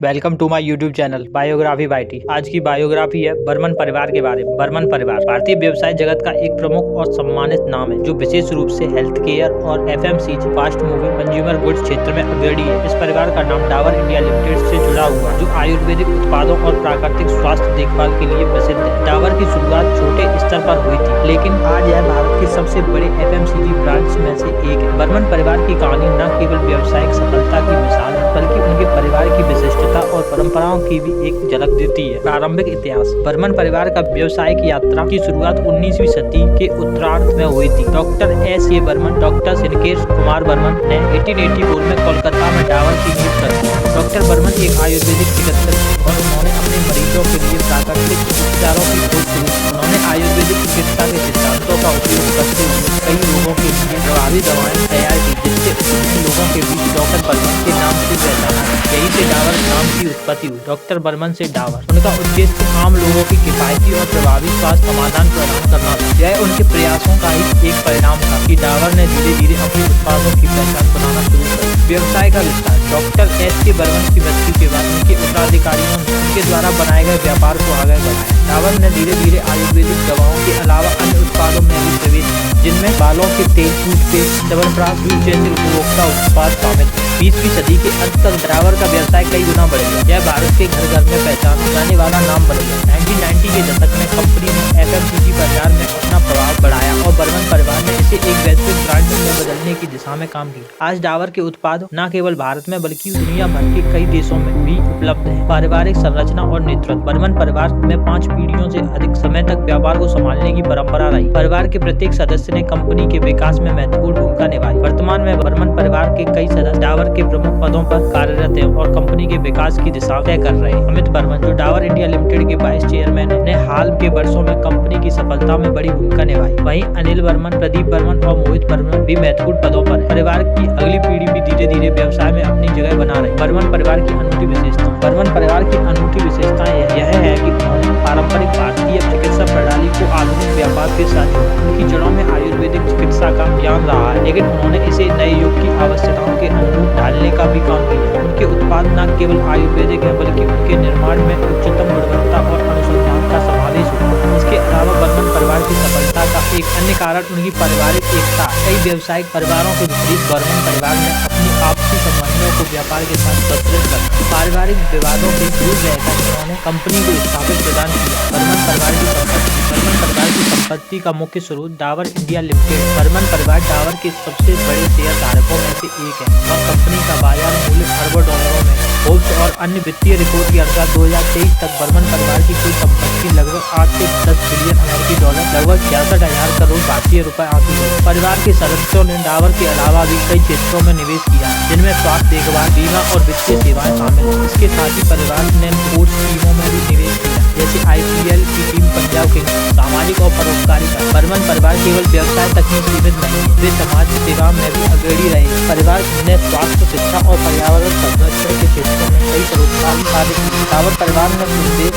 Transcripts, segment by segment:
Welcome to my YouTube channel biography by T. आज की biography है बर्मन परिवार के बारे में। बर्मन परिवार भारतीय व्यवसाय जगत का एक प्रमुख और सम्मानित नाम है, जो विशेष रूप से हेल्थ केयर और FMCG fast moving consumer goods क्षेत्र में अग्रणी है। इस परिवार का नाम डाबर इंडिया लिमिटेड से जुड़ा हुआ, जो आयुर्वेदिक उत्पादों और प्राकृतिक स्वास्थ्य देखभाल के लिए प्रसिद्ध है। डाबर की शुरुआत छोटे स्तर पर हुई थी, लेकिन आज यह भारत के सबसे बड़े एफएमसीजी ब्रांड्स में से एक है। बर्मन परिवार की कहानी न केवल व्यावसायिक सफलता की मिसाल है, बल्कि उनके परिवार की विशिष्टता और परंपराओं की भी एक झलक देती है। प्रारंभिक इतिहास। बर्मन परिवार का व्यावसायिक यात्रा की शुरुआत 19वीं सदी के उत्तरार्ध में हुई थी। Doctor S A Barman, doctor Sinkesh Kumar Barman ने 1884 में कोलकाता में डाबर की नींव रखी। डॉक्टर बर्मन एक आयुर्वेदिक चिकित्सक थे और उन्होंने अपने मरीजों के लिए प्राकृतिक उपचारों की खोज शुरू की। उन्होंने आयुर्वेदिक चिकित्सा के सिद्धांतों का उपयोग करते हुए कई लोगों के लिए प्रभावी दवाएं तैयार की, जिससे उन्हें लोगों के बीच डॉक्टर बर्मन के नाम से पहचाना। यही से डाबर नाम की उत्पत्ति हुई। डॉक्टर बर्मन से डाबर। उनका उद्देश्य आम लोगों की किफायती और प्रभावी स्वास्थ्य समाधान प्रदान करना था। यह उनके प्रयासों का ही एक परिणाम था कि डाबर ने धीरे धीरे अपने उत्पादों की पहचान बनाना शुरू कर। व्यवसाय का विस्तार। डॉक्टर एस के बर्मन की मृत्यु के बाद उनके उत्तराधिकारियों ने उनके द्वारा बनाए गए व्यापार को आगे बढ़ाया। डाबर ने धीरे धीरे आयुर्वेदिक दवाओं के अलावा अन्य उत्पादों में भी प्रवेश किया, जिनमें बालों के तेल, टूथपेस्ट, च्यवनप्राश, दूध जैसे उपभोक्ता उत्पाद शामिल थे। 20वीं सदी के अंत तक डाबर का व्यवसाय कई गुना बढ़ गया। यह भारत के घर घर में पहचाना जाने वाला नाम बन गया। 1990 के दशक में कंपनी ने एफएमसीजी बाजार में अपना प्रभाव बढ़ाया और बर्मन परिवार ने इसे एक वैश्विक ब्रांड में बदलने की दिशा में काम किया। आज डाबर के उत्पाद न केवल भारत में बल्कि दुनिया भर के कई देशों में भी उपलब्ध है। पारिवारिक संरचना और नेतृत्व। बर्मन परिवार में 5 पीढ़ियों से अधिक समय तक व्यापार को संभालने की परंपरा रही। परिवार के प्रत्येक सदस्य ने कंपनी के विकास में महत्वपूर्ण भूमिका निभाई। वर्तमान में बर्मन परिवार के कई सदस्य डाबर के प्रमुख पदों पर कार्यरत हैं और कंपनी के विकास की दिशा तय कर रहे हैं। अमित बर्मन, जो डाबर इंडिया लिमिटेड के वाइस चेयरमैन है, ने हाल के वर्षों में कंपनी की सफलता में बड़ी भूमिका निभाई। वहीं अनिल बर्मन, प्रदीप बर्मन और मोहित बर्मन भी महत्वपूर्ण पदों पर है। परिवार की अगली पीढ़ी भी धीरे धीरे व्यवसाय में अपनी जगह बना रही। बर्मन परिवार की अनूठी विशेषता। बर्मन परिवार की अनूठी विशेषता यह है कि उन्होंने पारंपरिक भारतीय चिकित्सा प्रणाली को आधुनिक व्यापार के साथ जोड़ा। उनकी जड़ों में आयुर्वेदिक चिकित्सा का ज्ञान रहा है, लेकिन उन्होंने इसे नए युग की आवश्यकताओं के अनुरूप ढालने का भी काम किया। उनके उत्पाद न केवल आयुर्वेदिक है, बल्कि उनके निर्माण में उच्चतम गुणवत्ता और अनुसंधान का समावेश होता है। इसके अलावा बर्मन परिवार की सफलता का एक अन्य कारण उनकी पारिवारिक एकता। कई व्यावसायिक परिवारों के विपरीत बर्मन परिवार ने अपनी आपसी संबंधों को व्यापार के साथ संतुलित रखा। पारिवारिक विवादों से दूर रहकर उन्होंने कंपनी को स्थापित प्रदान किया। बर्मन परिवार की संपत्ति। बर्मन परिवार की संपत्ति का मुख्य स्रोत डाबर इंडिया लिमिटेड। बर्मन परिवार डाबर के सबसे बड़े शेयर धारकों में से एक है और कंपनी का बाजार मूल्य अरबों डॉलरों में। फोर्ब्स और अन्य वित्तीय रिपोर्ट के अनुसार 2023 तक बर्मन परिवार की कुल संपत्ति लगभग 8 से 10 बिलियन अमेरिकी डॉलर, लगभग 66,000 करोड़ भारतीय रुपए आती है। परिवार के सदस्यों ने डाबर के अलावा भी कई क्षेत्रों में निवेश किया, जिनमें स्वास्थ्य देखभाल, बीमा और वित्तीय सेवाएं शामिल हैं। इसके साथ ही परिवार ने स्पोर्ट्स टीमों में भी निवेश किया, जैसे IPL की टीम पंजाब किंग्स। सामाजिक और परोपकारिता। बर्मन परिवार केवल व्यवसाय तक ही सीमित नहीं, वे समाज सेवा में भी अग्रणी रहे। परिवार ने स्वास्थ्य, शिक्षा और पर्यावरण संरक्षण के क्षेत्रों में कई परोपकारी कार्य किए। डाबर परिवार ने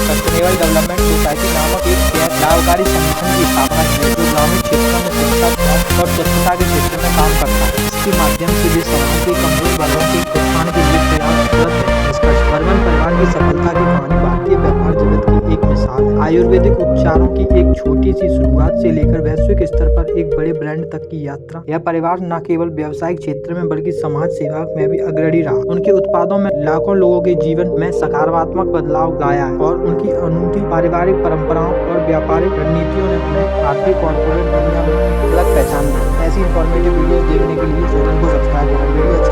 सस्टेनेबल डेवलपमेंट सोसाइटी नामक एक गैर लाभकारी संगठन की स्थापना की, जो ग्रामीण क्षेत्रों में शिक्षा, स्वास्थ्य और स्वच्छता के क्षेत्र में काम करता है। इसके माध्यम से वे समाज के कमजोर वर्गों के उत्थान के लिए प्रयासरत है। बर्मन परिवार की सफलता की कहानी भारतीय व्यापार जगत की एक मिसाल है। आयुर्वेदिक उपचारों की एक छोटी सी शुरुआत से लेकर वैश्विक स्तर पर एक बड़े ब्रांड तक की यात्रा। यह परिवार न केवल व्यावसायिक क्षेत्र में बल्कि समाज सेवा में भी अग्रणी रहा। उनके उत्पादों में लाखों लोगों के जीवन में सकारात्मक बदलाव लाया है और उनकी अनूठी पारिवारिक परंपराओं और व्यापारिक रणनीतियों ने उन्हें भारतीय कॉर्पोरेट दुनिया में अलग पहचान दी। ऐसी इंफॉर्मेटिव वीडियोस देखने के लिए चैनल को सब्सक्राइब करें। वीडियो